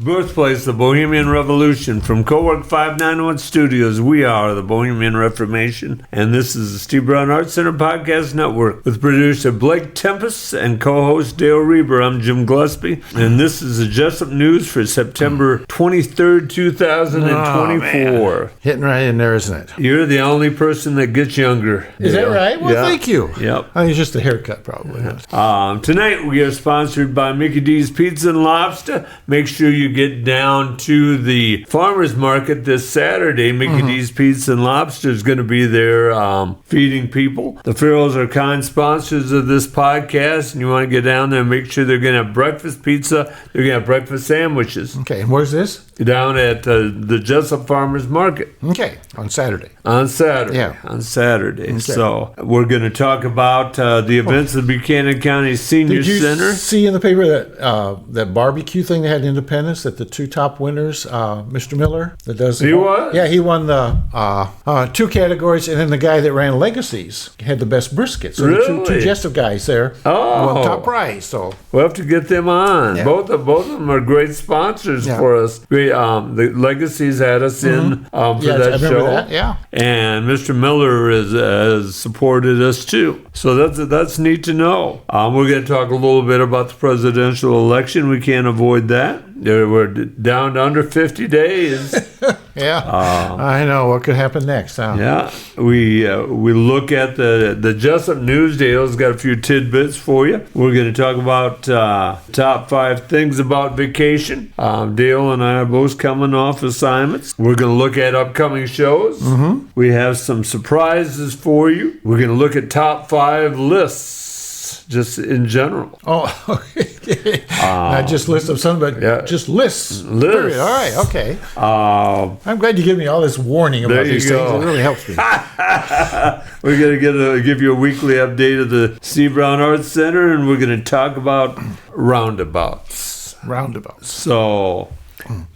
Birthplace of the Bohemian Revolution. From Cowork 591 Studios, we are the Bohemian Reformation, and this is the Steve Brown Arts Center Podcast Network with producer Blake Tempus and co-host Dale Rueber. I'm Jim Gillespie, and this is the Jesup News for September 23rd, 2024. Hitting right in there, isn't it? You're the only person that gets younger. Is that right? Well, thank you. Yep. I think it's just a haircut, probably. Tonight we are sponsored by Mickey D's Pizza and Lobster. Make sure you get down to the farmers market this Saturday. Mickey D's Pizza and Lobster is going to be there feeding people. The Farrells are kind sponsors of this podcast, and you want to get down there and make sure they're going to have breakfast pizza. They're going to have breakfast sandwiches. Okay, and where's this? Down at the Jesup Farmers Market. Okay, on Saturday. On Saturday. Yeah. On Saturday. Okay. So we're going to talk about the events of the Buchanan County Senior Center. Did you see in the paper that barbecue thing they had in Independence, that the two top winners, Mr. Miller, that does He won? Yeah, he won the two categories, and then the guy that ran Legacies had the best brisket. So Really? the two Jesup guys there won top prize. So We'll have to get them on. Yeah. Both of them are great sponsors for us. The Legacies had us in for I that remember show. that, yeah. And Mr. Miller has supported us too. So that's neat to know. We're going to talk a little bit about the presidential election. We can't avoid that. We're down to under 50 days. Yeah, I know what could happen next. Huh? Yeah, we look at the Jesup News. Dale's got a few tidbits for you. We're going to talk about top 5 things about vacation. Dale and I are both coming off assignments. We're going to look at upcoming shows. We have some surprises for you. We're going to look at top 5 lists. Just in general. Oh, okay. Not just lists of some, but just lists. Period. All right, okay. I'm glad you give me all this warning about these things. It really helps me. We're going to give you a weekly update of the Steve Brown Arts Center, and we're going to talk about roundabouts. So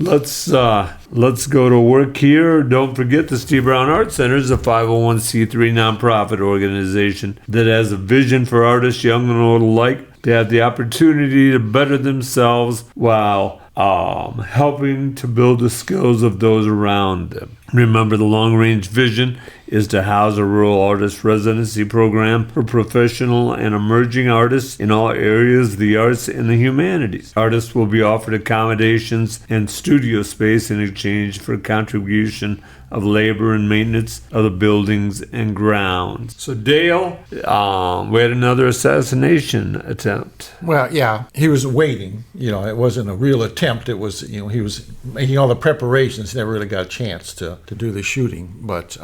let's go to work here. Don't forget the Steve Brown Arts Center is a 501c3 nonprofit organization that has a vision for artists, young and old alike, to have the opportunity to better themselves while helping to build the skills of those around them. Remember, the long-range vision is to house a rural artist residency program for professional and emerging artists in all areas of the arts and the humanities. Artists will be offered accommodations and studio space in exchange for contribution of labor and maintenance of the buildings and grounds. So Dale, we had another assassination attempt. Well, yeah, he was waiting. It wasn't a real attempt. It was, he was making all the preparations. Never really got a chance to do the shooting. But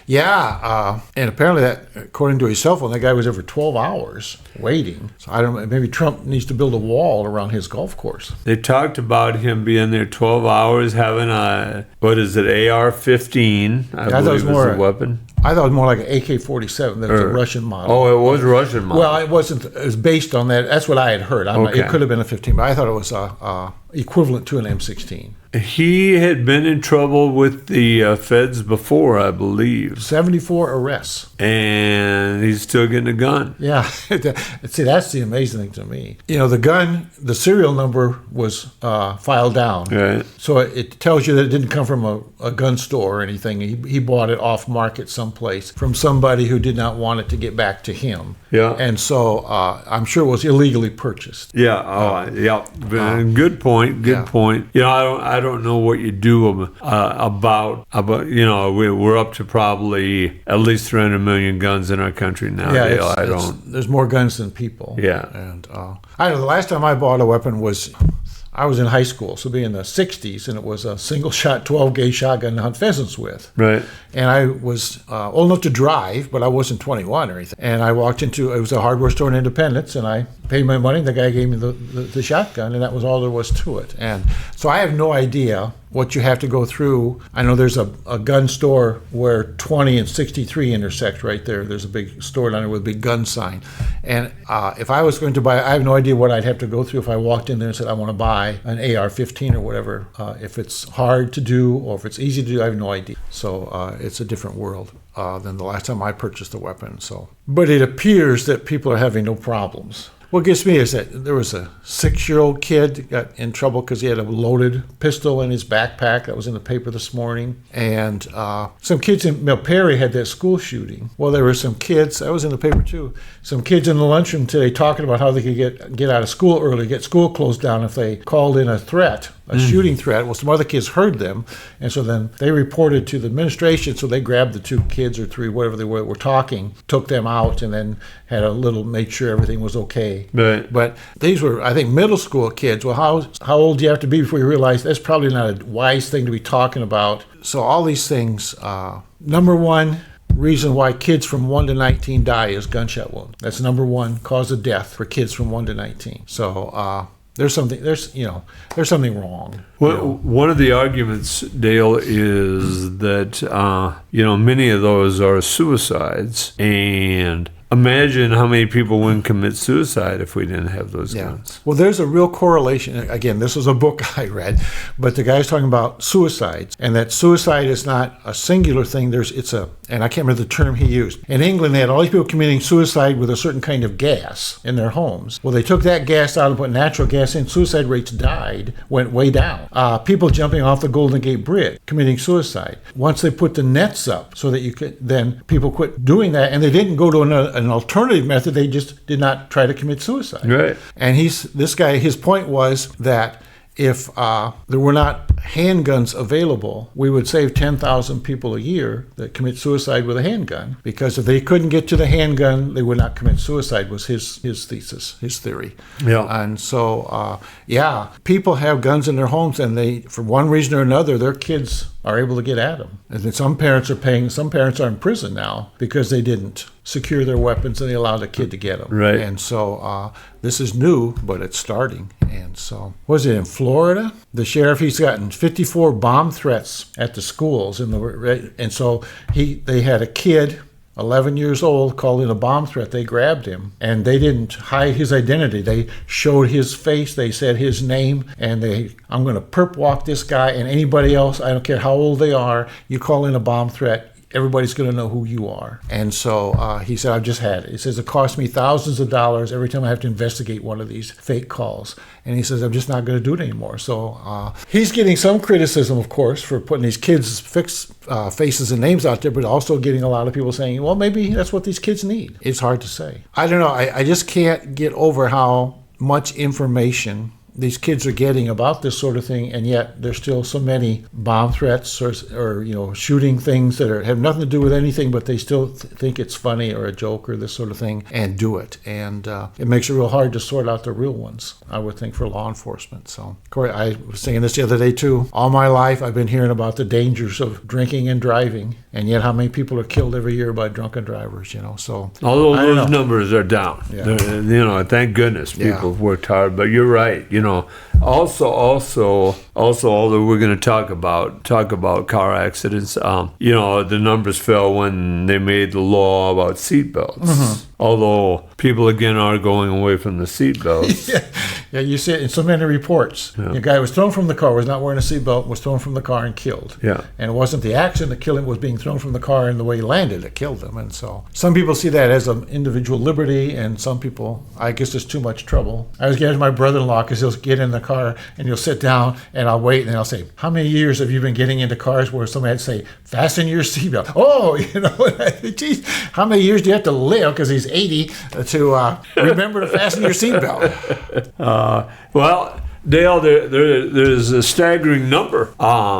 and apparently that, according to his cell phone, that guy was there for 12 hours waiting. So I don't know, maybe Trump needs to build a wall around his golf course. They talked about him being there 12 hours having a, AR-15, I believe was a weapon. I thought it was more like an AK-47 than a Russian model. Oh, it was a Russian model. Well, it wasn't. It was based on that. That's what I had heard. It could have been a 15, but I thought it was equivalent to an M16. He had been in trouble with the feds before, I believe. 74 arrests. And he's still getting a gun. Yeah. See, that's the amazing thing to me. The gun, the serial number was filed down. Right. So it tells you that it didn't come from a gun store or anything. He bought it off market someplace from somebody who did not want it to get back to him. Yeah. And so I'm sure it was illegally purchased. Yeah. Good point. Good point. I don't know what you do about we're up to probably at least 300 million guns in our country now. Yeah, there's more guns than people. Yeah. And I know the last time I bought a weapon was I was in high school, so it'd be in the 60s, and it was a single-shot 12-gauge shotgun to hunt pheasants with. Right. And I was old enough to drive, but I wasn't 21 or anything. And I walked into, it was a hardware store in Independence, and I paid my money. The guy gave me the shotgun, and that was all there was to it. And so I have no idea what you have to go through. I know there's a gun store where 20 and 63 intersect right there. There's a big store down there with a big gun sign. And if I was going to buy, I have no idea what I'd have to go through if I walked in there and said, I want to buy an AR-15 or whatever. If it's hard to do or if it's easy to do, I have no idea. So it's a different world than the last time I purchased a weapon. But it appears that people are having no problems. what gets me is that there was a 6-year-old kid got in trouble because he had a loaded pistol in his backpack. That was in the paper this morning. And some kids in Perry had that school shooting. Well, there were some kids, that was in the paper too, some kids in the lunchroom today talking about how they could get out of school early, get school closed down if they called in a threat, a shooting threat. Well, some other kids heard them, and so then they reported to the administration, so they grabbed the 2 kids or 3, whatever they were talking, took them out, and then had made sure everything was okay. Right. But these were, I think, middle school kids. Well, how old do you have to be before you realize that's probably not a wise thing to be talking about? So all these things, number one reason why kids from 1 to 19 die is gunshot wound. That's number one cause of death for kids from 1 to 19. So there's something wrong. Well, one of the arguments, Dale, is that many of those are suicides, and imagine how many people wouldn't commit suicide if we didn't have those guns. Well, there's a real correlation. Again, this was a book I read, but the guy's talking about suicides, and that suicide is not a singular thing. And I can't remember the term he used. In England, they had all these people committing suicide with a certain kind of gas in their homes. Well, they took that gas out and put natural gas in. Suicide rates went way down. People jumping off the Golden Gate Bridge, committing suicide. Once they put the nets up so that then people quit doing that, and they didn't go to an alternative method. They just did not try to commit suicide. Right. And his point was that if there were not handguns available, we would save 10,000 people a year that commit suicide with a handgun, because if they couldn't get to the handgun, they would not commit suicide, was his thesis, his theory. Yeah. And so, people have guns in their homes, and they, for one reason or another, their kids are able to get at them. And then some parents are in prison now because they didn't secure their weapons and they allowed a kid to get them. Right. And so this is new, but it's starting. And so, was it in Florida? The sheriff, he's gotten 54 bomb threats at the schools, and so they had a kid, 11 years old, called in a bomb threat. They grabbed him, and they didn't hide his identity. They showed his face. They said his name, and I'm going to perp walk this guy and anybody else. I don't care how old they are. You call in a bomb threat, everybody's going to know who you are. And so he said, I've just had it. He says, it costs me thousands of dollars every time I have to investigate one of these fake calls. And he says, I'm just not going to do it anymore. So he's getting some criticism, of course, for putting these kids' faces and names out there, but also getting a lot of people saying, well, maybe that's what these kids need. It's hard to say. I don't know. I just can't get over how much information these kids are getting about this sort of thing, and yet there's still so many bomb threats or shooting things that have nothing to do with anything, but they still think it's funny or a joke or this sort of thing and do it. And it makes it real hard to sort out the real ones, I would think, for law enforcement. So, Corey, I was saying this the other day too. All my life I've been hearing about the dangers of drinking and driving, and yet how many people are killed every year by drunken drivers, So although those numbers are down, thank goodness people have worked hard. But you're right, Also, although we're going to talk about car accidents, the numbers fell when they made the law about seatbelts. Mm-hmm. Although people again are going away from the seatbelts. Yeah, you see it in so many reports. Yeah. The guy was thrown from the car, was not wearing a seatbelt, was thrown from the car and killed. Yeah. And it wasn't the accident that killed him, was being thrown from the car and the way he landed that killed him. And so some people see that as an individual liberty, and some people, I guess there's too much trouble. I was getting to my brother-in-law because he'll get in the car and he'll sit down and I'll wait and I'll say, how many years have you been getting into cars where somebody had to say, fasten your seatbelt? Oh, geez, how many years do you have to live, because he's 80, to remember to fasten your seatbelt? Well, Dale, there's a staggering number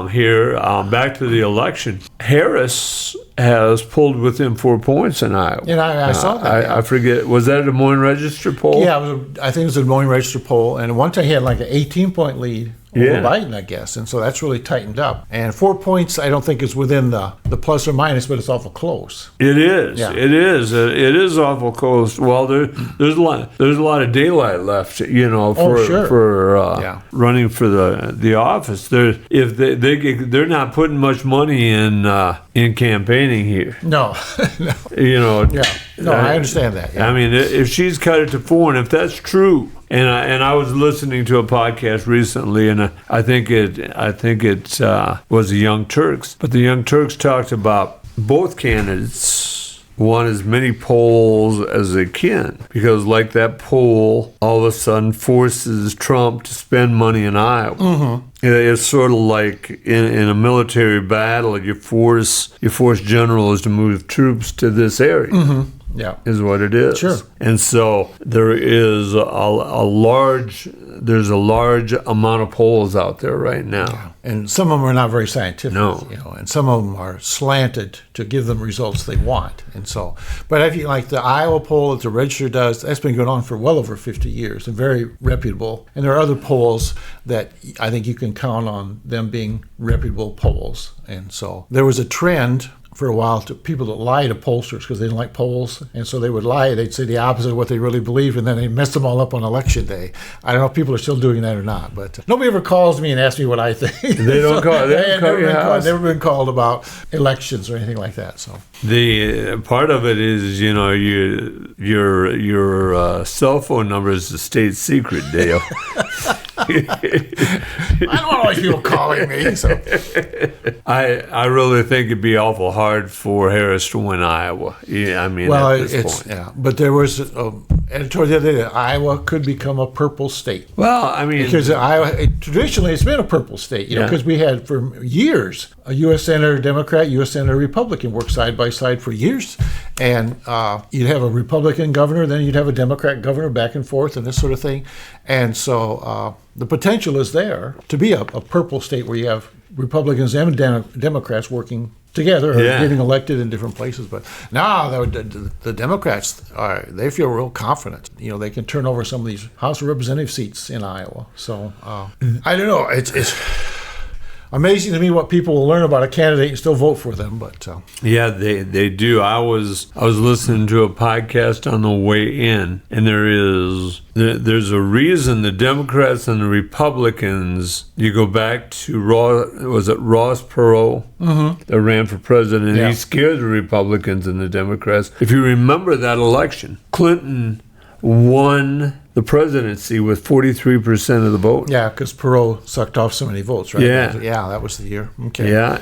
here. Back to the election, Harris has pulled within 4 points in Iowa. And I saw that. I forget, was that a Des Moines Register poll? Yeah, I think it was a Des Moines Register poll. And one time he had like an 18-point lead over Biden, I guess. And so that's really tightened up. And 4 points, I don't think is within the plus or minus, but it's awful close. It is. Yeah. It is awful close. Well, there's a lot of daylight left, for running for the office. They're not putting much money in campaigning here. No. Yeah. No, I understand that. Yeah. I mean, if she's cut it to 4, and if that's true, and I was listening to a podcast recently, and I think it was the Young Turks, but the Young Turks talked about both candidates want as many polls as they can, because like that poll all of a sudden forces Trump to spend money in Iowa. Mm-hmm. It's sort of like in a military battle, you force generals to move troops to this area. Mm-hmm. Yeah, is what it is. Sure. And so there is there's a large amount of polls out there right now. Yeah. And some of them are not very scientific. No. And some of them are slanted to give them results they want. And so, but I think like the Iowa poll that the Register does, that's been going on for well over 50 years and very reputable. And there are other polls that I think you can count on them being reputable polls. And so there was a trend for a while to people that lie to pollsters because they didn't like polls, and so they would lie. They'd say the opposite of what they really believed, and then they messed them all up on election day. I don't know if people are still doing that or not, but nobody ever calls me and asks me what I think. They don't call. They have never been called about elections or anything like that. So the part of it is, your cell phone number is a state secret, Dale. I don't want all these people calling me. So I really think it'd be awful hard for Harris to win Iowa. Yeah, I mean, well, at this point. Yeah, but there was an editorial the other day that Iowa could become a purple state. Well, I mean, because Iowa traditionally it's been a purple state, because we had for years a U.S. Senator Democrat, U.S. Senator Republican work side by side for years, and you'd have a Republican governor, then you'd have a Democrat governor back and forth, and this sort of thing, and so the potential is there to be a purple state where you have Republicans and Democrats working together or getting elected in different places. But now the Democrats they feel real confident. They can turn over some of these House of Representative seats in Iowa. So I don't know. It's amazing to me what people will learn about a candidate and still vote for them. But yeah, they do. I was listening to a podcast on the way in, and there's a reason the Democrats and the Republicans. You go back to Ross Perot that ran for president, and he scared the Republicans and the Democrats. If you remember that election, Clinton won the presidency with 43% of the vote. Yeah, because Perot sucked off so many votes, right? Yeah, that was the year. Okay. Yeah,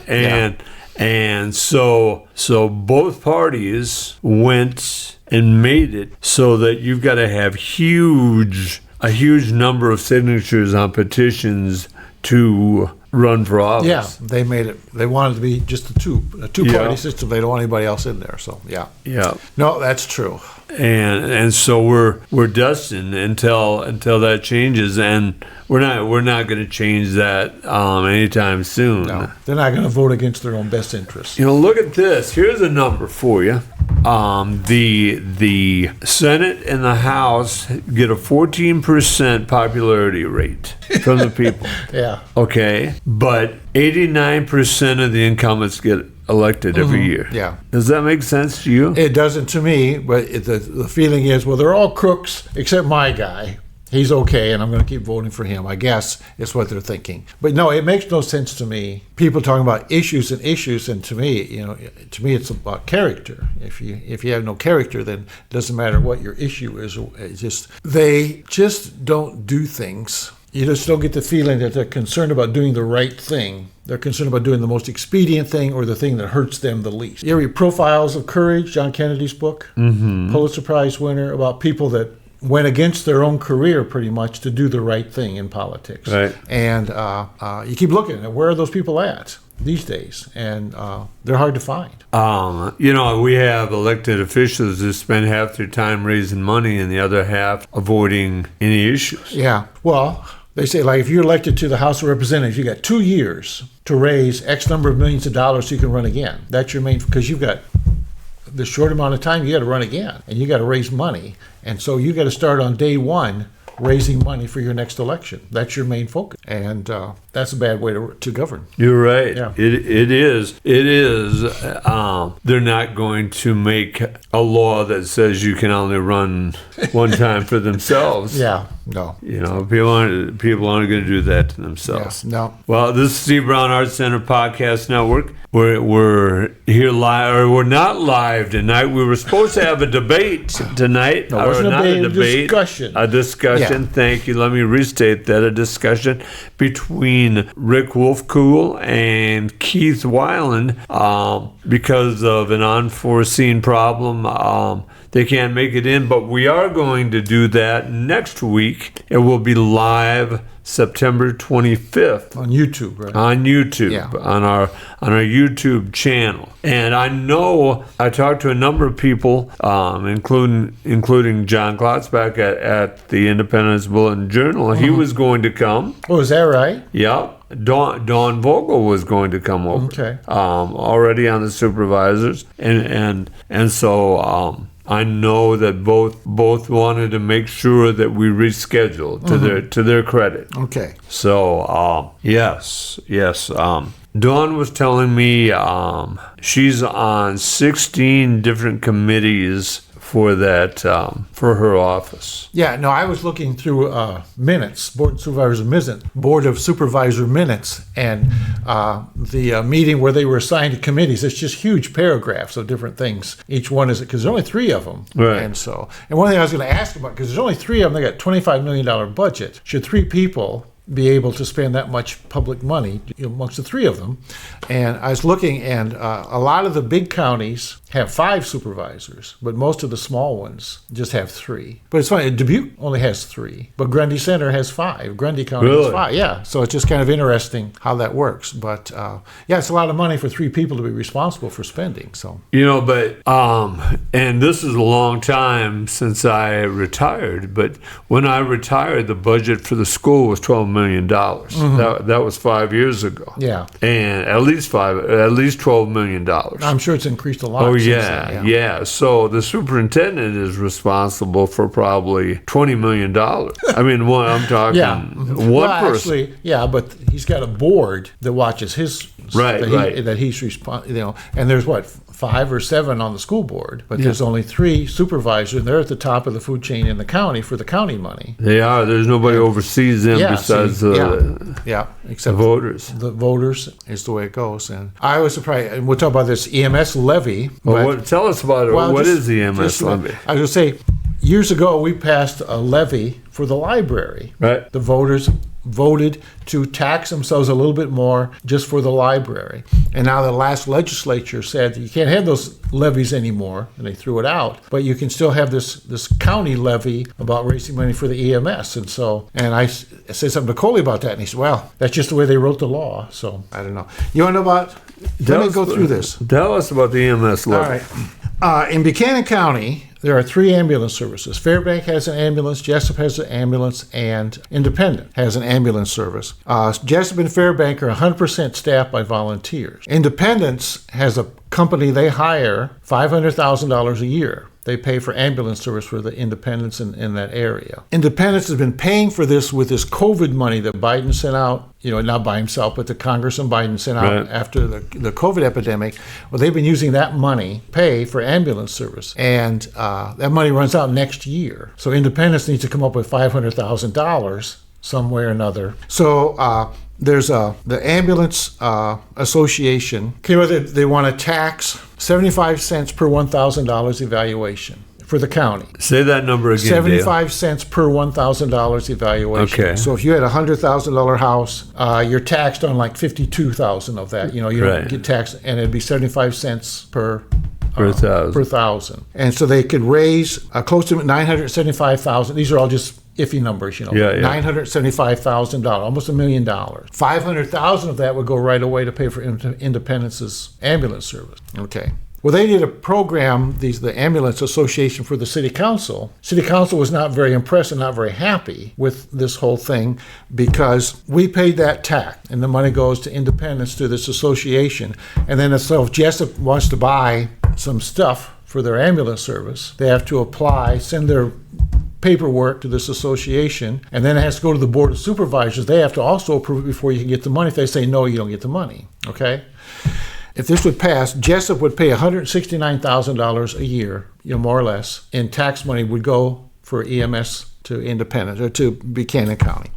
and so both parties went and made it so that you've got to have a huge number of signatures on petitions to run for office. Yeah, they made it. They wanted to be just a two-party system. They don't want anybody else in there. So yeah. No, that's true. And so we're destined until that changes, and we're not going to change that anytime soon. No, they're not going to vote against their own best interests. Look at this. Here's a number for you. The Senate and the House get a 14% popularity rate from the people. Yeah. Okay, but 89% of the incumbents get elected every year. Yeah. Does that make sense to you? It doesn't to me, but the feeling is, well, they're all crooks except my guy. He's okay, and I'm going to keep voting for him. I guess is what they're thinking. But no, it makes no sense to me. People talking about issues, and to me, it's about character. If you have no character, then it doesn't matter what your issue is. They just don't do things. You just don't get the feeling that they're concerned about doing the right thing. They're concerned about doing the most expedient thing or the thing that hurts them the least. You read Profiles of Courage, John Kennedy's book, Pulitzer Prize winner, about people that went against their own career pretty much to do the right thing in politics. Right. And you keep looking at where are those people at these days, and they're hard to find. We have elected officials who spend half their time raising money and the other half avoiding any issues. Yeah. Well, they say, like, if you're elected to the House of Representatives, you got 2 years to raise X number of millions of dollars so you can run again. That's your main, because you've got this short amount of time, you got to run again, and you got to raise money. And so you got to start on day one raising money for your next election. That's your main focus. And that's a bad way to govern. You're right. Yeah. It is. They're not going to make a law that says you can only run one time for themselves. Yeah. No. People aren't going to do that to themselves. Yeah, no. Well, this is Steve Brown Arts Center Podcast Network. We're here live, or we're not live tonight. We were supposed to have a debate tonight. No, it wasn't not a debate. Discussion. A discussion. Yeah. Thank you. Let me restate that. A discussion between Rick Wolfkuhl and Keith Weiland because of an unforeseen problem. They can't make it in, but we are going to do that next week. It will be live September 25th on YouTube, right? On YouTube, yeah. on our YouTube channel. And I know I talked to a number of people, including John Klotzbach at the Independence Bulletin Journal. He was going to come. Oh, is that right? Yep. Dawn Vogel was going to come over. Okay. Already on the supervisors, and so. I know that both wanted to make sure that we rescheduled to their credit. Okay. So yes. Dawn was telling me she's on 16 different committees for that for her office. Yeah, no, I was looking through minutes, Board of Supervisor minutes, and the meeting where they were assigned to committees. It's just huge paragraphs of different things. Each one is, because there's only 3 of them. Right. And one thing I was going to ask about, because there's only 3 of them, they got $25 million budget. Should 3 people be able to spend that much public money amongst the 3 of them? And I was looking, and a lot of the big counties have 5 supervisors, but most of the small ones just have 3. But it's funny, Dubuque only has 3, but Grundy Center has 5. Grundy County has 5. Yeah, so it's just kind of interesting how that works. But it's a lot of money for 3 people to be responsible for spending. So but and this is a long time since I retired. But when I retired, the budget for the school was $12 million. That was 5 years ago. Yeah, and at least $12 million. I'm sure it's increased a lot. Oh yeah. So the superintendent is responsible for probably $20 million. I mean, I'm talking one person. Actually, but he's got a board that watches his that he's responsible. And there's 5 or 7 on the school board, but there's only 3 supervisors, and they're at the top of the food chain in the county for the county money. They are. There's nobody oversees them besides except the voters. The voters is the way it goes. And I was surprised, and we'll talk about this EMS levy. Tell us about it. What is the EMS levy? I was going to say, years ago, we passed a levy for the library. Right. The voters voted to tax themselves a little bit more just for the library. And now the last legislature said you can't have those levies anymore, and they threw it out, but you can still have this county levy about raising money for the EMS. And I said something to Coley about that, and he said, well, that's just the way they wrote the law. So I don't know. You want to know about, let me go through this. Tell us about the EMS levy. All right. In Buchanan County, there are 3 ambulance services. Fairbank has an ambulance, Jesup has an ambulance, and Independent has an ambulance service. Jesup and Fairbank are 100% staffed by volunteers. Independence has a company they hire $500,000 a year. They pay for ambulance service for the Independence in that area. Independence has been paying for this with this COVID money that Biden sent out, not by himself, but the Congress and Biden sent out after the COVID epidemic. Well, they've been using that money to pay for ambulance service. And that money runs out next year. So Independence needs to come up with $500,000 some way or another. So there's the Ambulance Association. They want to tax 75 cents per $1,000 evaluation for the county. Say that number again, 75 cents per $1,000 evaluation. Okay. So if you had a $100,000 house, you're taxed on like $52,000 of that. You don't get taxed, and it'd be 75 cents per thousand. And so they could raise close to $975,000. These are all just iffy numbers, $975,000, almost $1 million. $500,000 of that would go right away to pay for Independence's ambulance service. Okay. Well, they did a program, the Ambulance Association, for the City Council. City Council was not very impressed and not very happy with this whole thing because we paid that tax, and the money goes to Independence through this association. And then if Jesup wants to buy some stuff for their ambulance service, they have to apply, send their paperwork to this association, and then it has to go to the Board of Supervisors. They have to also approve it before you can get the money. If they say no, you don't get the money. Okay? If this would pass, Jesup would pay $169,000 a year, more or less, in tax money would go for EMS to Independence or to Buchanan County.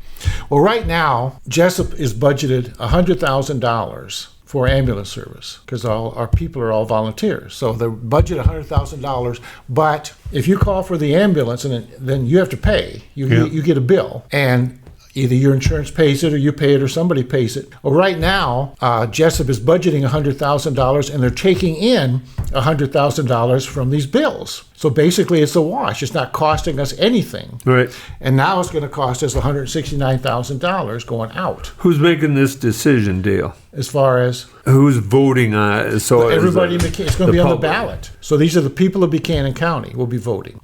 Well, right now, Jesup is budgeted $100,000 for ambulance service because all our people are all volunteers. So the budget $100,000, but if you call for the ambulance, and then you have to pay. You get a bill, and either your insurance pays it or you pay it or somebody pays it. Well, right now, Jesup is budgeting $100,000 and they're taking in $100,000 from these bills. So basically it's a wash. It's not costing us anything. Right. And now it's going to cost us $169,000 going out. Who's making this decision, Dale? As far as? Who's voting on it? So everybody, it's going to be on the ballot. So these are the people of Buchanan County will be voting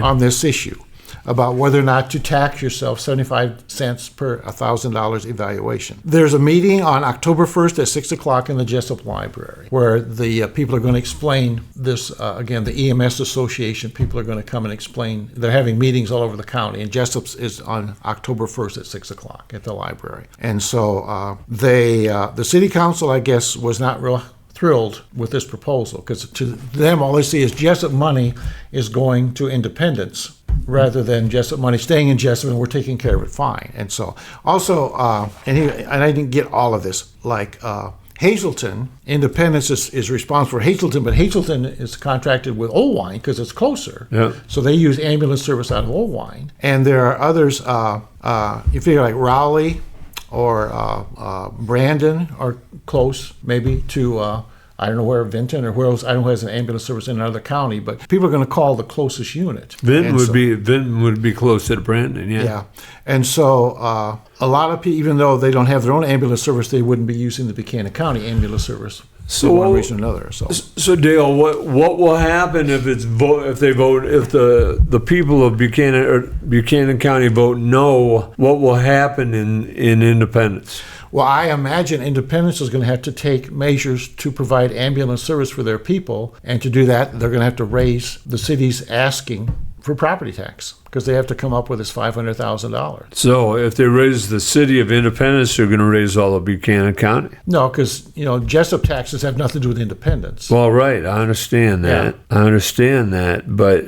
on this issue about whether or not to tax yourself 75 cents per $1,000 evaluation. There's a meeting on October 1st at 6 o'clock in the Jesup Library where the people are going to explain this. Again, the EMS Association people are going to come and explain. They're having meetings all over the county, and Jesup is on October 1st at 6 o'clock at the library. And so the city council, I guess, was not real thrilled with this proposal because to them all they see is Jesup money is going to Independence rather than Jesup money staying in Jesup and we're taking care of it fine. And so also, and I didn't get all of this, like Hazleton, Independence is responsible for Hazleton, but Hazleton is contracted with Old Wine because it's closer. Yeah. So they use ambulance service out of Old Wine. And there are others, you figure like Raleigh or Brandon are close maybe to I don't know where Vinton or where else. I don't know who has an ambulance service in another county, but people are going to call the closest unit. Vinton would be closer to Brandon, yeah. Yeah, and so a lot of people, even though they don't have their own ambulance service, they wouldn't be using the Buchanan County ambulance service for one reason or another. So Dale, what will happen if the people of Buchanan County vote no? What will happen in Independence? Well, I imagine Independence is going to have to take measures to provide ambulance service for their people, and to do that, they're going to have to raise the city's asking for property tax because they have to come up with this $500,000. So if they raise the city of Independence, they're going to raise all of Buchanan County. No, because Jesup taxes have nothing to do with Independence. Well, right, I understand that. Yeah. I understand that, but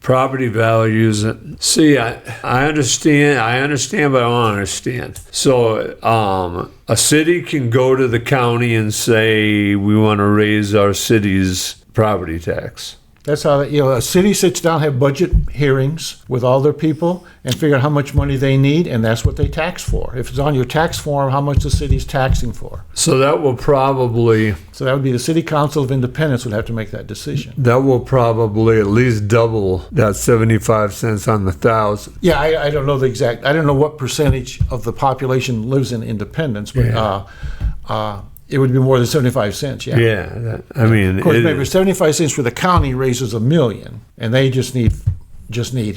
property values. See, I understand, but I don't understand. So a city can go to the county and say, we want to raise our city's property tax. That's how a city sits down, have budget hearings with all their people and figure out how much money they need, and that's what they tax for. If it's on your tax form, how much the city's taxing for. So that will probably... So that would be the City Council of Independence would have to make that decision. That will probably at least double that 75 cents on the 1,000. Yeah, I don't know the exact... I don't know what percentage of the population lives in Independence, but... it would be more than 75 cents, yeah. Yeah, I mean... Of course, maybe 75 cents for the county raises $1 million, and they just need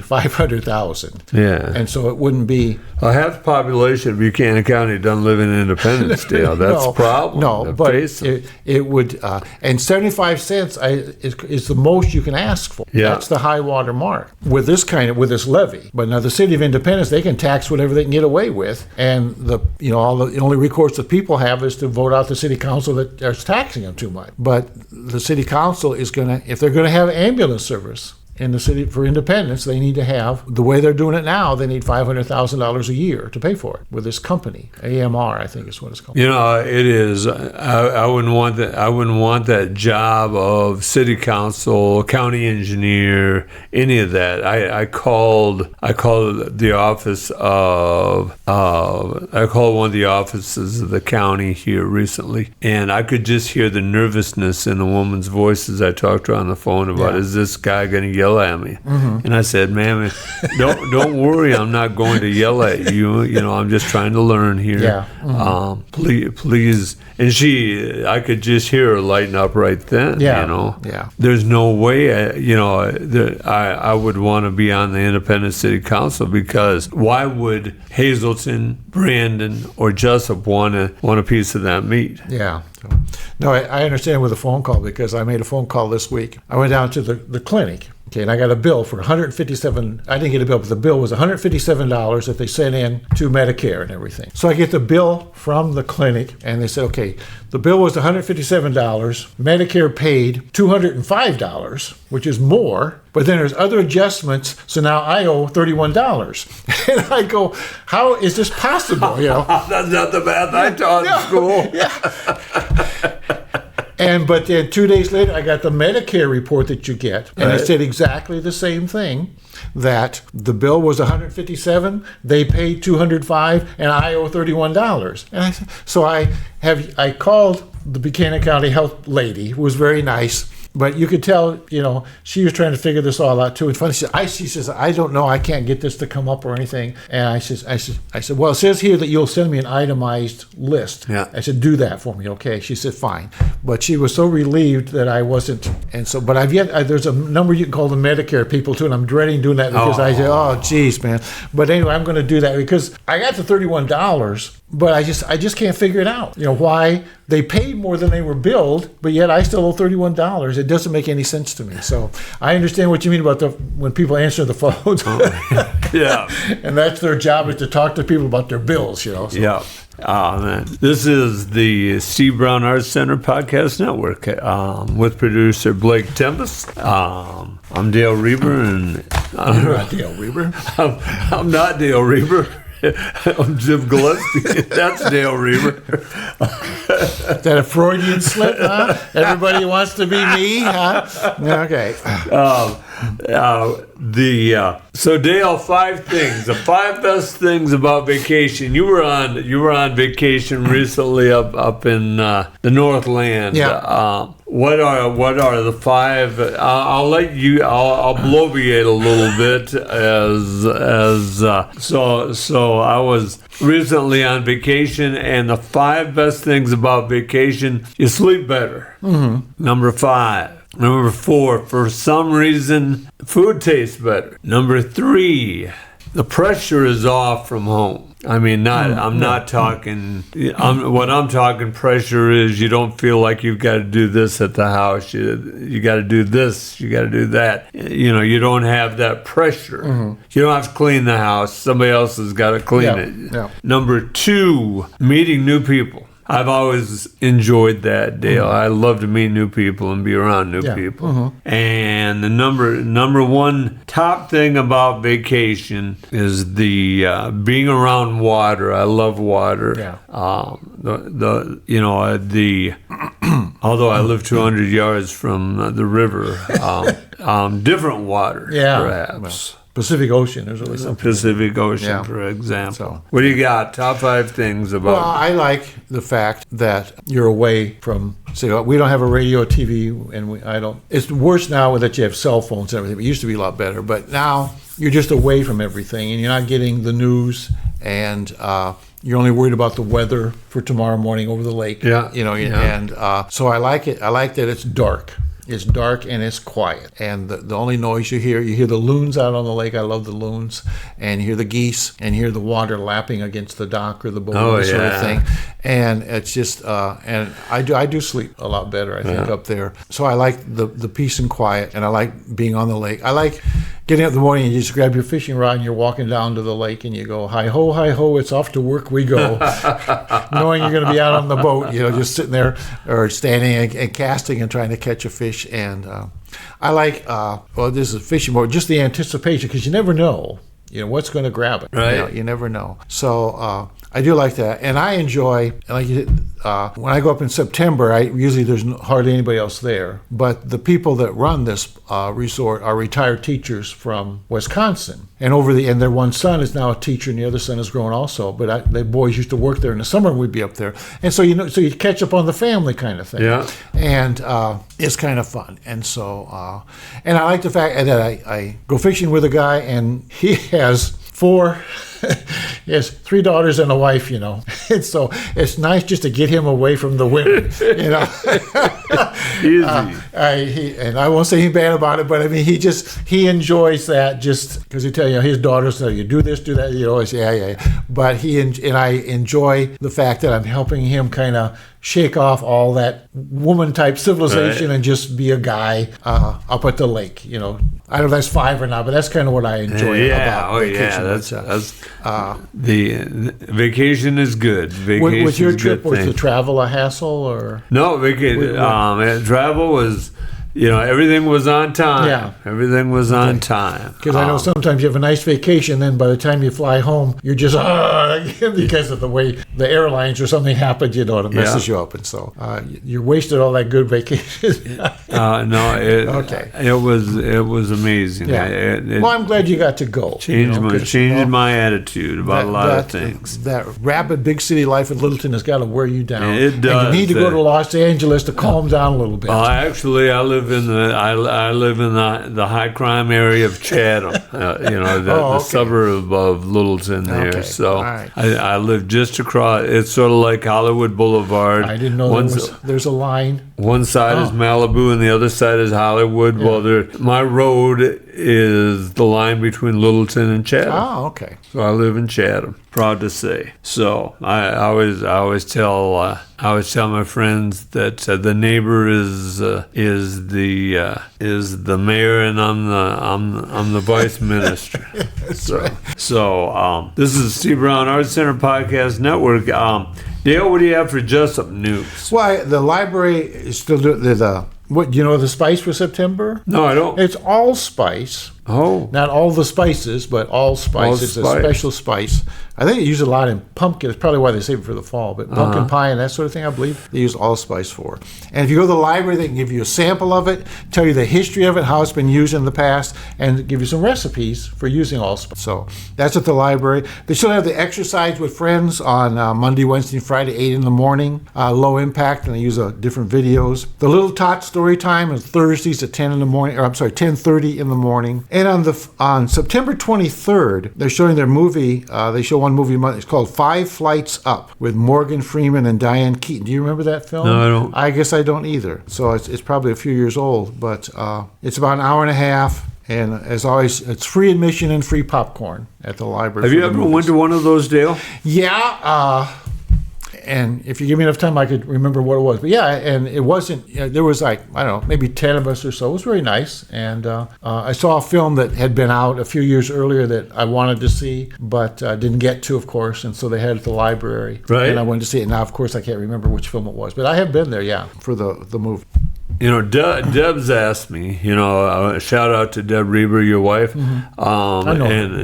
500,000. Yeah. And so it wouldn't be... half the population of Buchanan County doesn't live in Independence, Dale. That's a problem. No, but it would... and 75 cents is the most you can ask for. Yeah. That's the high water mark with this levy. But now the city of Independence, they can tax whatever they can get away with. And the only recourse the people have is to vote out the city council that is taxing them too much. But the city council is going to... If they're going to have ambulance service in the city for Independence, they need to have, the way they're doing it now, they need $500,000 a year to pay for it with this company. AMR, I think is what it's called. It is. I wouldn't want that. I wouldn't want that job of city council, county engineer, any of that. I called the office of I called one of the offices of the county here recently, and I could just hear the nervousness in the woman's voice as I talked to her on the phone about, is this guy going to yell at me? Mm-hmm. And I said, ma'am, don't worry, I'm not going to yell at you. I'm just trying to learn here. Yeah. Mm-hmm. Please. And I could just hear her lighten up right then. Yeah. Yeah. There's no way, I would want to be on the Independent City Council, because why would Hazleton, Brandon, or Jesup want a piece of that meat? Yeah. No, I understand with a phone call, because I made a phone call this week. I went down to the clinic Okay, and I got a bill for $157. I didn't get a bill, but the bill was $157 that they sent in to Medicare and everything. So I get the bill from the clinic, and they said, okay, the bill was $157. Medicare paid $205, which is more, but then there's other adjustments, so now I owe $31. And I go, how is this possible? You know, that's not the math I taught in school. Yeah. But then 2 days later, I got the Medicare report that you get, and it said exactly the same thing, that the bill was $157, they paid $205, and I owe $31. And I called the Buchanan County Health lady, who was very nice. But you could tell, you know, she was trying to figure this all out too. And funny, she says, I don't know, I can't get this to come up or anything. And I said, well, it says here that you'll send me an itemized list. Yeah. I said, do that for me, okay? She said, fine. But she was so relieved that I wasn't. And so, but there's a number you can call the Medicare people too, and I'm dreading doing that because I said, oh, geez, man. But anyway, I'm going to do that because I got the $31. But I just can't figure it out. You know, why they paid more than they were billed, but yet I still owe $31. It doesn't make any sense to me. So I understand what you mean about when people answer the phones. Yeah. And that's their job, is to talk to people about their bills, you know. So. Yeah. Man. This is the Steve Brown Arts Center Podcast Network with producer Blake Tempus. I'm Dale Rueber, and You're not Dale Rueber. I'm not Dale Rueber. I'm Jim Gillespie. That's Dale Rueber. Is that a Freudian slip, huh? Everybody wants to be me, huh? Okay. So Dale, 5 things. The 5 best things about vacation. You were on vacation recently up in the Northland. Yeah. What are the 5? I'll let you. I'll bloviate a little bit so I was recently on vacation, and the 5 best things about vacation: you sleep better. Mm-hmm. Number 5. Number 4, for some reason, food tastes better. Number 3, the pressure is off from home. I mean, I'm not talking, what I'm talking pressure is you don't feel like you've got to do this at the house. You got to do this, you got to do that. You know, you don't have that pressure. Mm-hmm. You don't have to clean the house. Somebody else has got to clean it. Yeah. Number 2, meeting new people. I've always enjoyed that, Dale. Mm-hmm. I love to meet new people and be around new people. Mm-hmm. And the number 1 top thing about vacation is the being around water. I love water. Yeah. Although I live 200 yards from the river, different water, perhaps. Well, Pacific Ocean. There's always something. Pacific Ocean, for example. So, what do you got? Top 5 things about? Well, I like the fact that you're away from. Say, we don't have a radio, TV, and I don't. It's worse now that you have cell phones and everything. It used to be a lot better, but now you're just away from everything, and you're not getting the news, and you're only worried about the weather for tomorrow morning over the lake. Yeah, you know, and so I like it. I like that it's dark. It's dark and it's quiet, and the only noise you hear the loons out on the lake. I love the loons, and you hear the geese, and you hear the water lapping against the dock or the boat, sort of thing. And it's just, and I do sleep a lot better, I think, up there. So I like the peace and quiet, and I like being on the lake. I like getting up in the morning and you just grab your fishing rod and you're walking down to the lake and you go, hi ho, it's off to work we go. Knowing you're going to be out on the boat, just sitting there or standing and casting and trying to catch a fish. And I like, this is a fishing boat, just the anticipation, because you never know, what's going to grab it. Right. You never know. So I do like that. And I enjoy, when I go up in September, usually there's hardly anybody else there. But the people that run this resort are retired teachers from Wisconsin. And and their one son is now a teacher, and the other son is grown also. But the boys used to work there in the summer, and we'd be up there. And so so you catch up on the family kind of thing. Yeah. And it's kind of fun. And so, and I like the fact that I go fishing with a guy, and he has 4. He has 3 daughters and a wife, and so it's nice just to get him away from the women, Easy. And I won't say anything bad about it, but I mean, he enjoys that just because he tell his daughters, so you do this, do that, always, yeah. But I enjoy the fact that I'm helping him kind of shake off all that woman-type civilization and just be a guy up at the lake. I don't know if that's 5 or not, but that's kind of what I enjoy about vacation. The vacation is good. Vacation with your trip, was the travel a hassle or? No, travel was. Everything was on time. Yeah. Everything was on time. Because I know sometimes you have a nice vacation, then by the time you fly home, you're just, because of the way the airlines or something happened, it messes you up. And so you wasted all that good vacation. It was amazing. Yeah. I'm glad you got to go. Changed my attitude about a lot of things. That rapid big city life in Littleton has got to wear you down. It does. And you need to go to Los Angeles to calm down a little bit. Actually, I live in the high crime area of Chatham, the suburb of Littleton there. Okay. So right. I live just across. It's sort of like Hollywood Boulevard. I didn't know there's a line. One side is Malibu and the other side is Hollywood. Yeah. Well, my road is the line between Littleton and Chatham. Oh, okay. So I live in Chatham. Proud to say. So I always tell my friends that the neighbor is the mayor and I'm the vice minister. That's right. So this is the Steve Brown Arts Center Podcast Network. Dale, what do you have for Jesup news? Well, the library is still doing the spice for September? No, I don't. It's allspice. Oh. Not all the spices, but allspice. It's a special spice. I think they use it a lot in pumpkin. It's probably why they save it for the fall. But pumpkin pie and that sort of thing, I believe, they use allspice for. And if you go to the library, they can give you a sample of it, tell you the history of it, how it's been used in the past, and give you some recipes for using allspice. So that's at the library. They still have the exercise with friends on Monday, Wednesday, and Friday, 8 in the morning. Low impact, and they use different videos. The Little Tot story time is Thursdays at 10:30 in the morning. And on September 23rd, they're showing their movie. They show one movie. It's called 5 Flights Up with Morgan Freeman and Diane Keaton. Do you remember that film? No, I don't. I guess I don't either. So it's probably a few years old, but it's about an hour and a half. And as always, it's free admission and free popcorn at the library. Have you ever went to one of those, Dale? Yeah. And if you give me enough time, I could remember what it was. But yeah, and it wasn't, there was maybe 10 of us or so. It was very nice. And I saw a film that had been out a few years earlier that I wanted to see, but didn't get to, of course. And so they had it at the library. Right. And I went to see it. Now, of course, I can't remember which film it was. But I have been there, for the movie. Deb's asked me, shout out to Deb Rueber, your wife. Mm-hmm. I know. And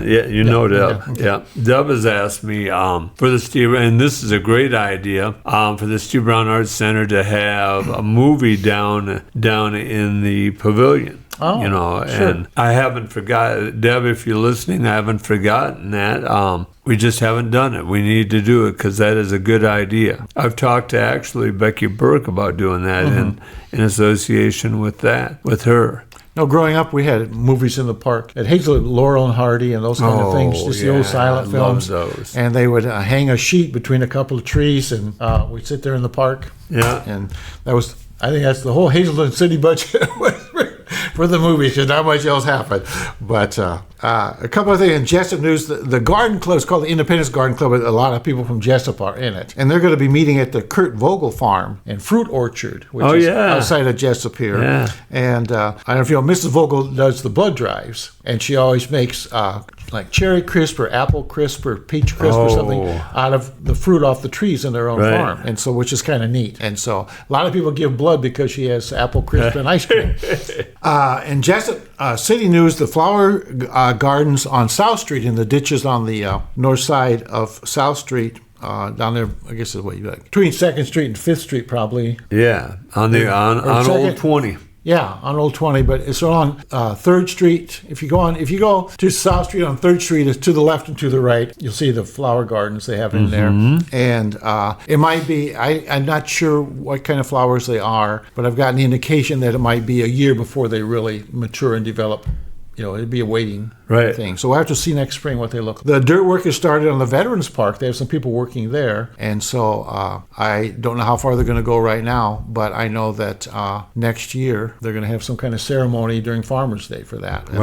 Deb. Yeah. Deb has asked me for the Steve, and this is a great idea, for the Steve Brown Arts Center to have a movie down in the pavilion. Oh, sure. And I haven't forgotten, Deb, if you're listening, I haven't forgotten that. We just haven't done it. We need to do it because that is a good idea. I've talked to actually Becky Burke about doing that in association with her. No, growing up, we had movies in the park at Hazelwood, Laurel and Hardy, and those kind of things. Just the old silent films. Love those. And they would hang a sheet between a couple of trees, and we'd sit there in the park. Yeah. And I think that's the whole Hazelwood city budget for the movie, because not much else happened. But a couple of things in Jesup news. The garden club is called the Independence Garden Club. A lot of people from Jesup are in it. And they're going to be meeting at the Kurt Vogel Farm and Fruit Orchard, which is outside of Jesup here. Yeah. And I don't know if you know, Mrs. Vogel does the blood drives, and she always makes like cherry crisp or apple crisp or peach crisp or something out of the fruit off the trees in their own farm. And so, which is kind of neat. And so a lot of people give blood because she has apple crisp and ice cream. In Jesup City news, the flower gardens on South Street, in the ditches on the north side of South Street, down there, I guess is what you like, between 2nd Street and 5th Street, probably. Yeah, on Old 20. Yeah, on Old 20, but it's on 3rd Street. If you go to South Street on 3rd Street, it's to the left and to the right. You'll see the flower gardens they have in there. And it might be, I'm not sure what kind of flowers they are, but I've gotten the indication that it might be a year before they really mature and develop it'd be a waiting Right. thing. So we'll have to see next spring what they look like. The dirt work has started on the Veterans Park. They have some people working there. And so I don't know how far they're going to go right now, but I know that next year they're going to have some kind of ceremony during Farmers Day for that. And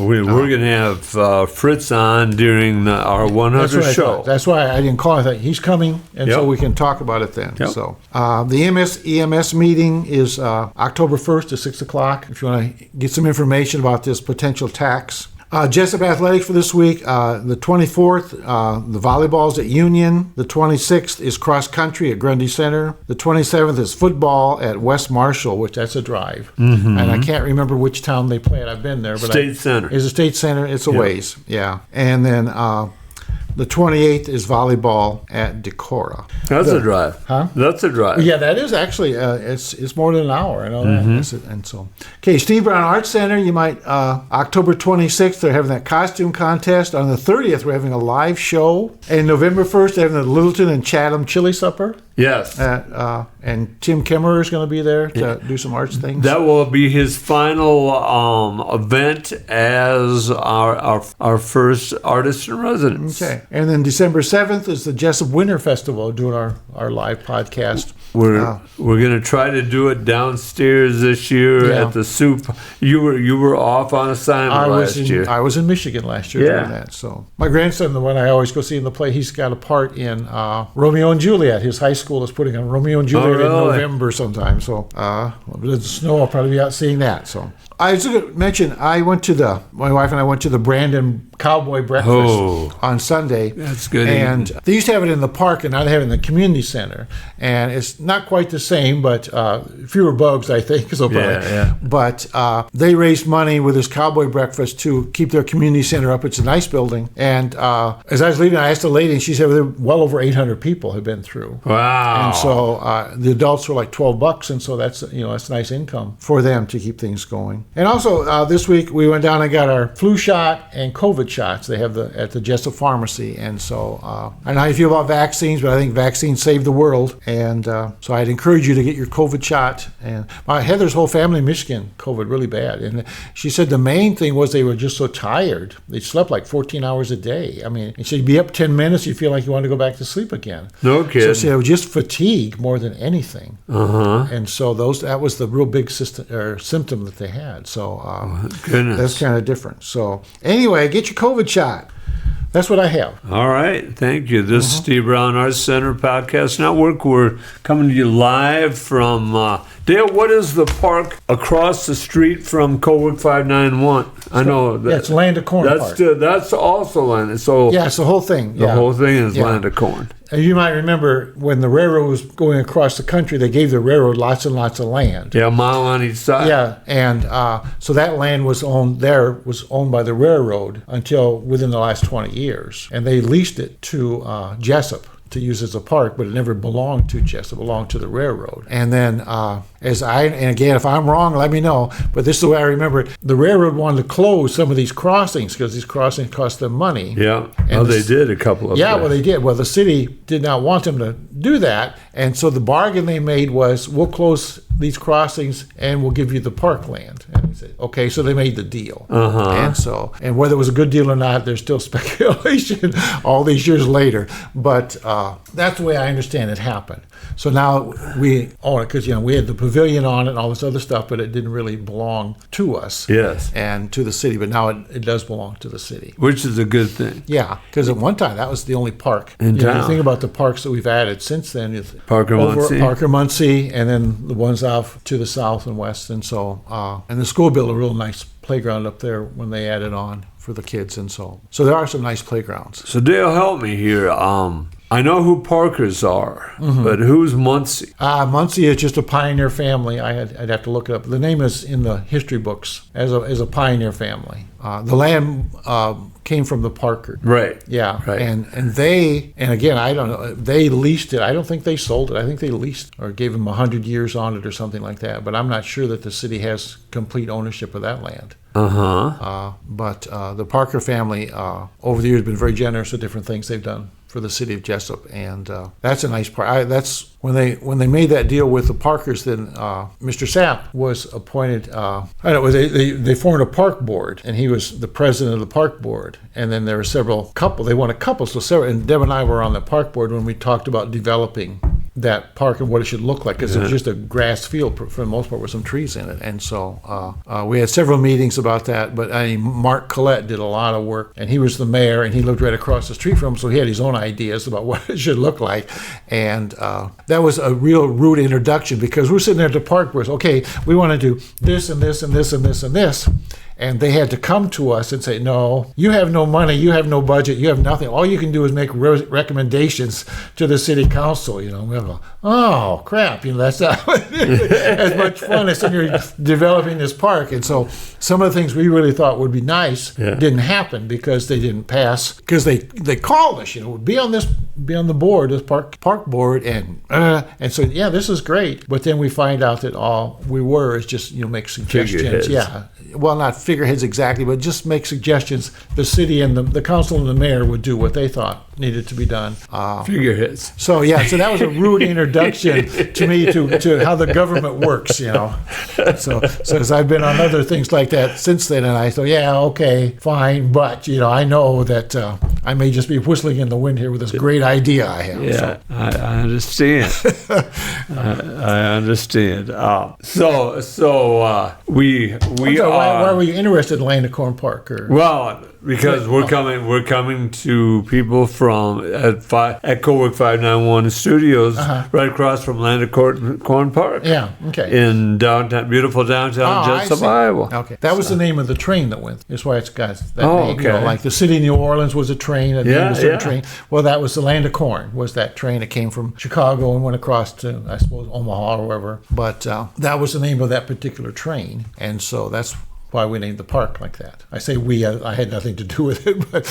we're going to have Fritz on during our 100 show. That's why I didn't call it. He's coming, and so we can talk about it then. Yep. So the EMS meeting is October 1st at 6 o'clock. If you want to get some information about this potential tax. Jesup Athletics for this week, the 24th, the volleyball's at Union. The 26th is cross country at Grundy Center. The 27th is football at West Marshall, which that's a drive. Mm-hmm. And I can't remember which town they play at. I've been there. But State Center. It's a State Center. It's a ways, yeah. And then the 28th is volleyball at Decorah. That's a drive. Huh? That's a drive. Yeah, that is actually, it's more than an hour. I know that. And so, okay, Steve Brown Arts Center, you might, October 26th, they're having that costume contest. On the 30th, we're having a live show. And November 1st, they're having the Littleton and Chatham Chili Supper. Yes. And Tim Kimmerer is going to be there to do some arts things. That will be his final event as our first artist in residence. Okay. And then December 7th is the Jesup Winter Festival, doing our live podcast. We're going to try to do it downstairs this year at the Soup. You were off on assignment last year. I was in Michigan last year doing that. So my grandson, the one I always go see in the play, he's got a part in Romeo and Juliet. His high school is putting on Romeo and Juliet in November sometime. So if it doesn't snow, I'll probably be out seeing that. So I was going to mention, my wife and I went to the Brandon Cowboy Breakfast on Sunday. That's good. And they used to have it in the park, and now they have it in the community center. And it's not quite the same, but fewer bugs, I think. So But they raised money with this Cowboy Breakfast to keep their community center up. It's a nice building. And as I was leaving, I asked the lady, and she said well over 800 people have been through. Wow. And so the adults were like $12, and so that's nice income for them to keep things going. And also this week we went down and got our flu shot and COVID shots. They have at the Jesup Pharmacy. And so I don't know how you feel about vaccines, but I think vaccines save the world. And so I'd encourage you to get your COVID shot. And Heather's whole family in Michigan, COVID really bad. And she said the main thing was they were just so tired. They slept like 14 hours a day. I mean, she said you'd be up 10 minutes, you feel like you want to go back to sleep again. No kidding. So she said it was just fatigue more than anything. And so that was the real big symptom that they had. So that's kind of different. So anyway, get your COVID shot. That's what I have. All right. Thank you. This is Steve Brown Arts Center Podcast Network. We're coming to you live from Dale, what is the park across the street from Cowork 591? I know that. It's Land of Corn Park. That's also land. So it's the whole thing. The whole thing is Land of Corn. And you might remember when the railroad was going across the country, they gave the railroad lots and lots of land. Yeah, a mile on each side. Yeah, and so that land was owned by the railroad until within the last 20 years. And they leased it to Jesup to use as a park, but it never belonged to Jesup. It belonged to the railroad. And then and again, if I'm wrong, let me know, but this is the way I remember it. The railroad wanted to close some of these crossings because these crossings cost them money. Yeah, they did a couple of them. Yeah, well, they did. Well, the city did not want them to do that, and so the bargain they made was, we'll close these crossings and we'll give you the parkland. And we said, okay, so they made the deal. And whether it was a good deal or not, there's still speculation all these years later. But that's the way I understand it happened. So now we own it because we had the pavilion on it and all this other stuff, but it didn't really belong to us. Yes. And to the city, but now it does belong to the city. Which is a good thing. Yeah, because at one time that was the only park in town. You think about the parks that we've added since then. Parker Muncie, and then the ones off to the south and west, and so and the school built a real nice playground up there when they added on for the kids, and so there are some nice playgrounds. So Dale, help me here. I know who Parkers are, but who's Muncie? Muncie is just a pioneer family. I'd have to look it up. The name is in the history books as a pioneer family. The land came from the Parker. Right. Yeah. Right. And again, I don't know. They leased it. I don't think they sold it. I think they leased or gave them 100 years on it or something like that. But I'm not sure that the city has complete ownership of that land. But the Parker family over the years have been very generous with different things they've done for the city of Jesup, and that's a nice park. That's when they made that deal with the Parkers. Then Mr. Sapp was appointed. They formed a park board, and he was the president of the park board. And then there were several couple. They wanted couples, so several. And Deb and I were on the park board when we talked about developing that park and what it should look like, because it was just a grass field for the most part with some trees in it. And so we had several meetings about that. But Mark Collette did a lot of work, and he was the mayor, and he lived right across the street from him, so he had his own ideas about what it should look like. And that was a real rude introduction, because we're sitting there at the park board, okay, we want to do this and this and this and this and this. And they had to come to us and say, no, you have no money, you have no budget, you have nothing. All you can do is make recommendations to the city council. You know, we go, oh, crap, that's not as much fun as when you're developing this park. And so some of the things we really thought would be nice didn't happen because they didn't pass. Because they called us, be on the board, this park board, and so this is great. But then we find out that all we were is just make suggestions. Yeah, well, not figureheads exactly, but just make suggestions. The city and the council and the mayor would do what they thought needed to be done. Figureheads. So that was a rude introduction to me to how the government works. So as I've been on other things like that since then, and I thought, okay, fine, but I know that I may just be whistling in the wind here with this great idea I have. Yeah, so. I understand. I understand. We why were you interested in Land of Corn Park? Well, because we're coming to people from at Cowork 591 Studios, right across from Land of Corn Park. Yeah, okay. In beautiful downtown Jesup, Iowa. Okay, that was the name of the train that went. That's why it's got that name. Okay. Like the city of New Orleans was a train. Train. Well, that was the Land of Corn. Was that train that came from Chicago and went across to, I suppose, Omaha or wherever. But that was the name of that particular train, and so that's why we named the park like that. I say we, I had nothing to do with it, but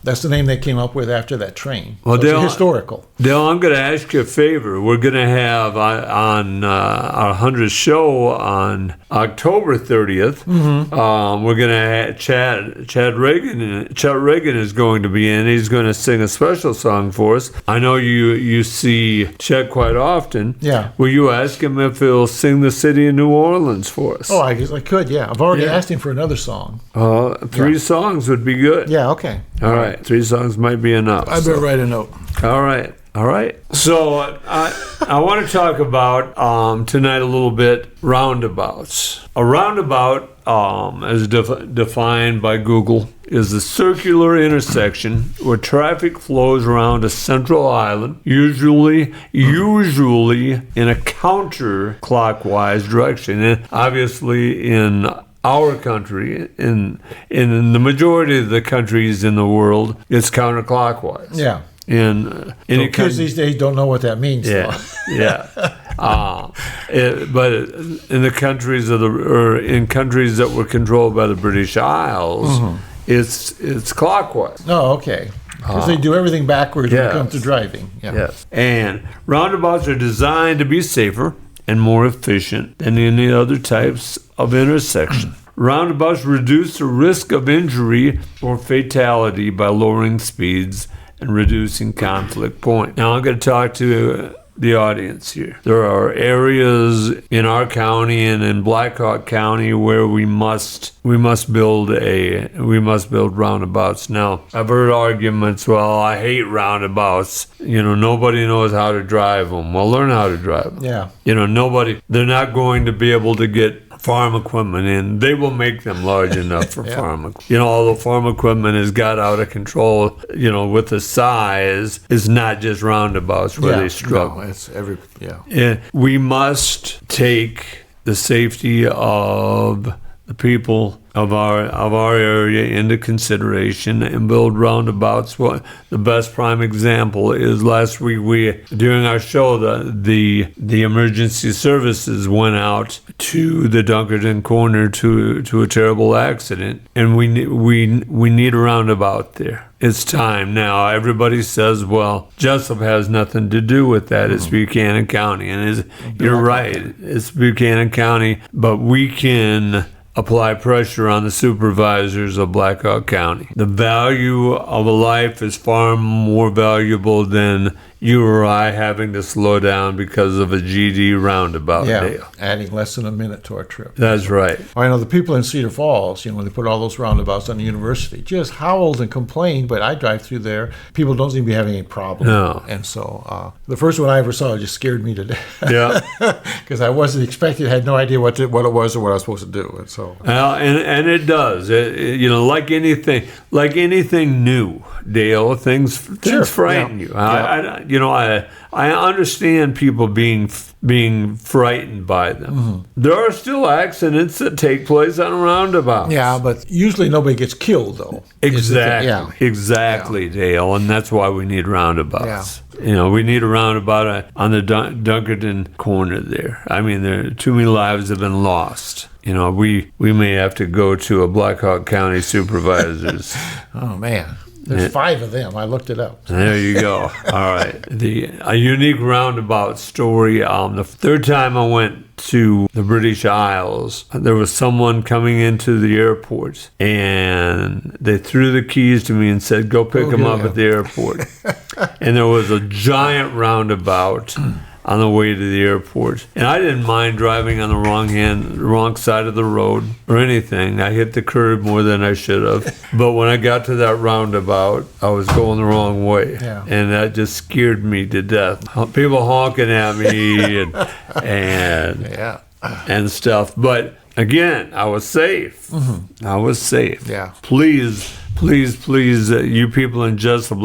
that's the name they came up with after that train. Well, so it's historical. Dale, I'm going to ask you a favor. We're going to have on our 100th show on October 30th, we're going to have Chad Reagan. Chad Reagan is going to be in. He's going to sing a special song for us. I know you see Chad quite often. Yeah. Will you ask him if he'll sing the city of New Orleans for us? Oh, I guess I could, yeah. I've already asked him for another song. 3 songs would be good. Yeah, okay. All right. 3 songs might be enough. I better write a note. All right. So I want to talk about tonight a little bit roundabouts. A roundabout, as defined by Google, is a circular intersection where traffic flows around a central island, usually in a counterclockwise direction. And obviously, in our country, in the majority of the countries in the world, it's counterclockwise. Yeah. Kids these days don't know what that means. Yeah, but in the countries in countries that were controlled by the British Isles, it's clockwise. Oh, okay. Because they do everything backwards when it comes to driving. Yeah. Yes, and roundabouts are designed to be safer and more efficient than any other types of intersection. Roundabouts reduce the risk of injury or fatality by lowering speeds and reducing conflict point. Now I'm going to talk to the audience here. There are areas in our county and in Black Hawk County where we must build roundabouts. Now I've heard arguments, well, I hate roundabouts. Nobody knows how to drive them. Well, learn how to drive them. Yeah. They're not going to be able to get farm equipment in. They will make them large enough for farm equipment. All the farm equipment has got out of control, with the size. It's not just roundabouts where they struggle. No, it's we must take the safety of the people of our area into consideration and build roundabouts. Well, the best prime example is last week during our show the emergency services went out to the Dunkerton corner to a terrible accident, and we need a roundabout there. It's time now. Everybody says, well, Jesup has nothing to do with that. It's Buchanan County, and you're right. It's Buchanan County, but we can apply pressure on the supervisors of Blackhawk County. The value of a life is far more valuable than you or I having to slow down because of a GD roundabout, Dale. Adding less than a minute to our trip. That's right. I know the people in Cedar Falls, when they put all those roundabouts on the university, just howled and complained, but I drive through there, people don't seem to be having any problem. No. And so the first one I ever saw just scared me to death. Yeah. Because I wasn't expecting, had no idea what it was or what I was supposed to do. And so and it does. Like anything new, Dale, things frighten you. I understand people being frightened by them. Mm-hmm. There are still accidents that take place on roundabouts. Yeah, but usually nobody gets killed, though. Exactly, Dale, and that's why we need roundabouts. Yeah. We need a roundabout on the Dunkerton corner there. I mean, too many lives have been lost. We may have to go to a Blackhawk County supervisors. Oh, man. There's 5 of them. I looked it up. There you go. All right. A unique roundabout story. The third time I went to the British Isles, there was someone coming into the airport, and they threw the keys to me and said, go pick them up at the airport. And there was a giant roundabout on the way to the airport. And I didn't mind driving on the wrong side of the road or anything. I hit the curb more than I should have. But when I got to that roundabout, I was going the wrong way. Yeah. And that just scared me to death. People honking at me and stuff. But again, I was safe. Mm-hmm. I was safe. Yeah. Please, you people in Jesup,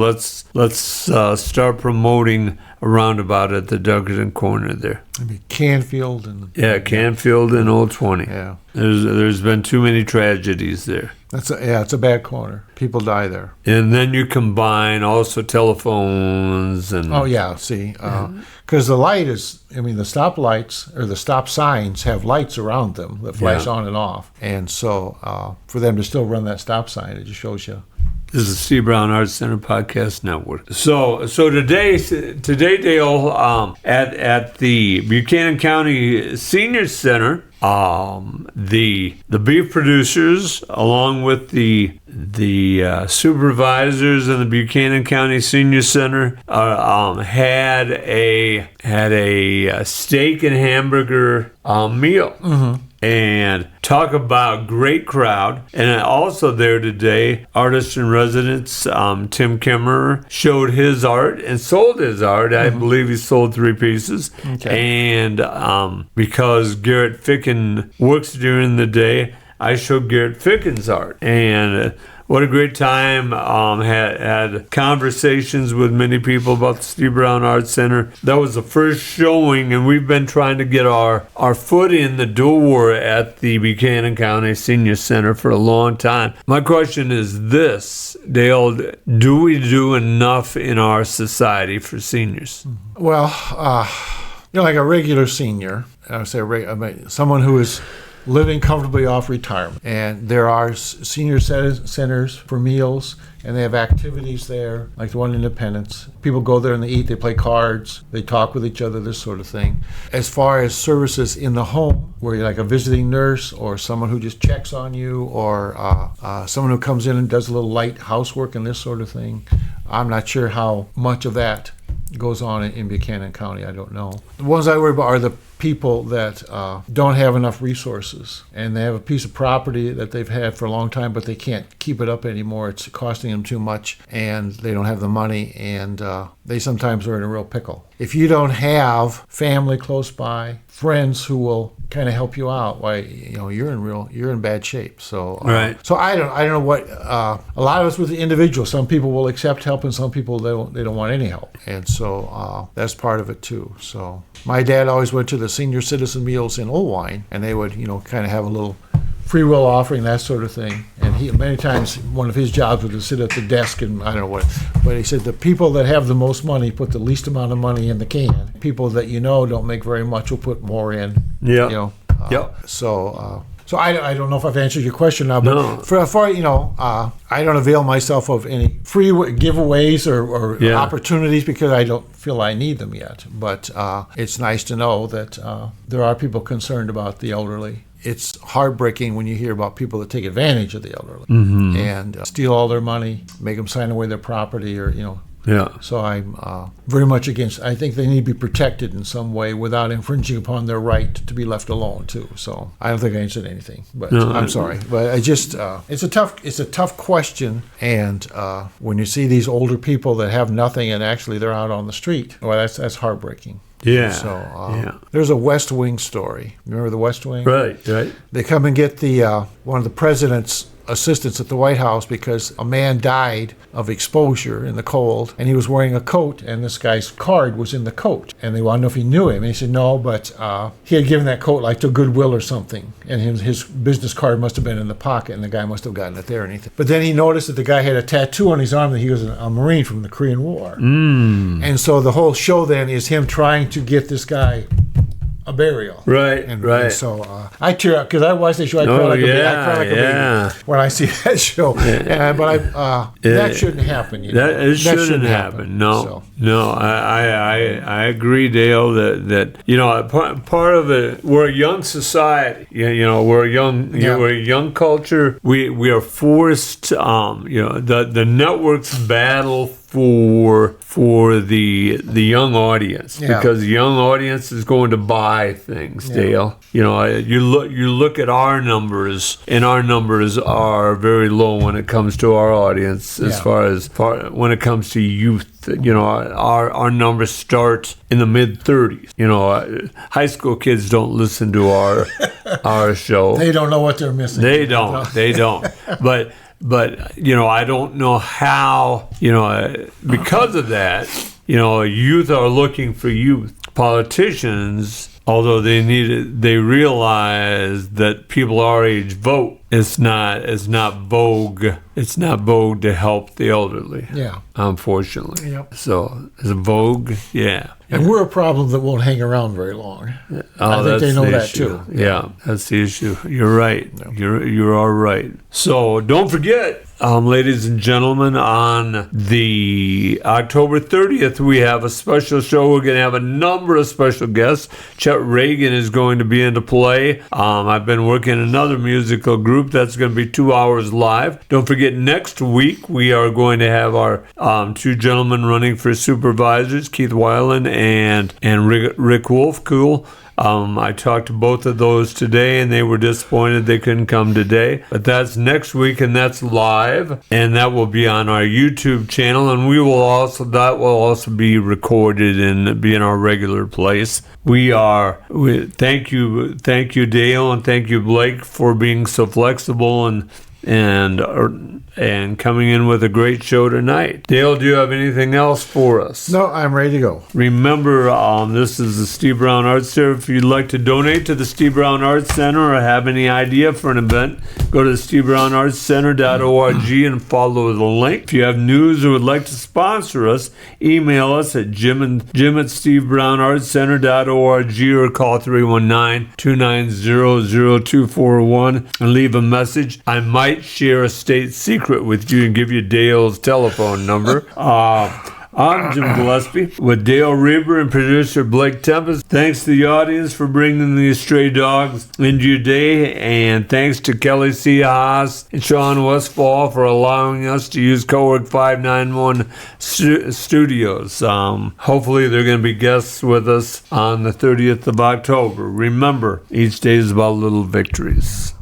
let's start promoting a roundabout at the Dunkerton corner there. Maybe Canfield and Canfield and Old 20. Yeah, there's been too many tragedies there. It's a bad corner. People die there. And then you combine also telephones and because the light is, the stop lights or the stop signs have lights around them that flash on and off, and so for them to still run that stop sign, it just shows you. This is C. Brown Arts Center Podcast Network. So today, Dale, at the Buchanan County Senior Center, the beef producers, along with the supervisors in the Buchanan County Senior Center, had a steak and hamburger meal. Mm-hmm. And talk about great crowd. And also there today, artist in residence Tim Kimmerer showed his art and sold his art. Mm-hmm. I believe he sold 3 pieces. Okay. And because Garrett Ficken works during the day, I showed Garrett Ficken's art. And what a great time. Had conversations with many people about the Steve Brown Arts Center. That was the first showing, and we've been trying to get our foot in the door at the Buchanan County Senior Center for a long time. My question is this, Dale, do we do enough in our society for seniors? Well, like a regular senior, I would say someone who is living comfortably off retirement. And there are senior centers for meals, and they have activities there, like the one in Independence. People go there and they eat, they play cards, they talk with each other, this sort of thing. As far as services in the home, where you're like a visiting nurse or someone who just checks on you, or someone who comes in and does a little light housework and this sort of thing, I'm not sure how much of that goes on in Buchanan County. I don't know. The ones I worry about are the people that don't have enough resources, and they have a piece of property that they've had for a long time, but they can't keep it up anymore. It's costing them too much, and they don't have the money, and they sometimes are in a real pickle. If you don't have family close by, friends who will kind of help you out, why you're in bad shape. So right. So I don't know what a lot of us with the individual. Some people will accept help, and some people they don't want any help, and so that's part of it too. So my dad always went to the senior citizen meals in Old Wine, and they would kind of have a little free will offering, that sort of thing. And he many times one of his jobs was to sit at the desk and I don't know what, but he said the people that have the most money put the least amount of money in the can. People that don't make very much will put more in. Yeah. So I don't know if I've answered your question now, but no. I don't avail myself of any free giveaways or opportunities because I don't feel I need them yet. But it's nice to know that there are people concerned about the elderly. it's heartbreaking when you hear about people that take advantage of the elderly and steal all their money, make them sign away their property, or Yeah. So I'm very much against. I think they need to be protected in some way without infringing upon their right to be left alone too. So I don't think I answered anything, but I'm sorry. But I just it's a tough question. And when you see these older people that have nothing and actually they're out on the street, well, that's heartbreaking. Yeah. So there's a West Wing story. Remember the West Wing? Right. They come and get the one of the president's assistants at the White House because a man died of exposure in the cold, and he was wearing a coat, and this guy's card was in the coat, and they wanted to know if he knew him, and he said no, but he had given that coat like to Goodwill or something, and his business card must have been in the pocket, and the guy must have gotten it there or anything. But then he noticed that the guy had a tattoo on his arm that he was a Marine from the Korean War, and so the whole show then is him trying to get this guy a burial. Right. And so I tear up because I watch the show. I cry like a baby when I see that show. But that shouldn't happen. It shouldn't happen. No. I agree, Dale. That part of it. We're a young society. We're a young culture. We are forced. The networks battle for the young audience because the young audience is going to buy things, Dale. You look at our numbers, and our numbers are very low when it comes to our audience as far as when it comes to youth. Our numbers start in the mid-30s. High school kids don't listen to our show. They don't know what they're missing. They don't. But I don't know how, because of that, youth are looking for youth. Politicians, although they realize that people our age vote, it's not vogue. It's not vogue to help the elderly. Yeah. Unfortunately. Yep. So it's a vogue. Yeah. And we're a problem that won't hang around very long. I think they know that too. Yeah, that's the issue. You're right. You're all right. So don't forget, ladies and gentlemen, on the October 30th, we have a special show. We're going to have a number of special guests. Chet Reagan is going to be into play. I've been working another musical group that's going to be 2 hours live. Don't forget, next week we are going to have our two gentlemen running for supervisors, Keith Weiland and Rick Wolf. Cool. I talked to both of those today, and they were disappointed they couldn't come today. But that's next week, and that's live, and that will be on our YouTube channel, and that will also be recorded and be in our regular place. Thank you, Dale, and thank you, Blake, for being so flexible and coming in with a great show tonight. Dale, do you have anything else for us? No, I'm ready to go. Remember, this is the Steve Brown Arts Center. If you'd like to donate to the Steve Brown Arts Center or have any idea for an event, go to stevebrownartscenter.org and follow the link. If you have news or would like to sponsor us, email us at jim at stevebrownartscenter.org or call 319-290-0241 and leave a message. I might share a state secret with you and give you Dale's telephone number. I'm Jim Gillespie with Dale Rueber and producer Blake Tempus. Thanks to the audience for bringing the stray dogs into your day, and thanks to Kelly C. Haas and Sean Westfall for allowing us to use Cowork 591 studios. Hopefully they're going to be guests with us on the 30th of October. Remember, each day is about little victories.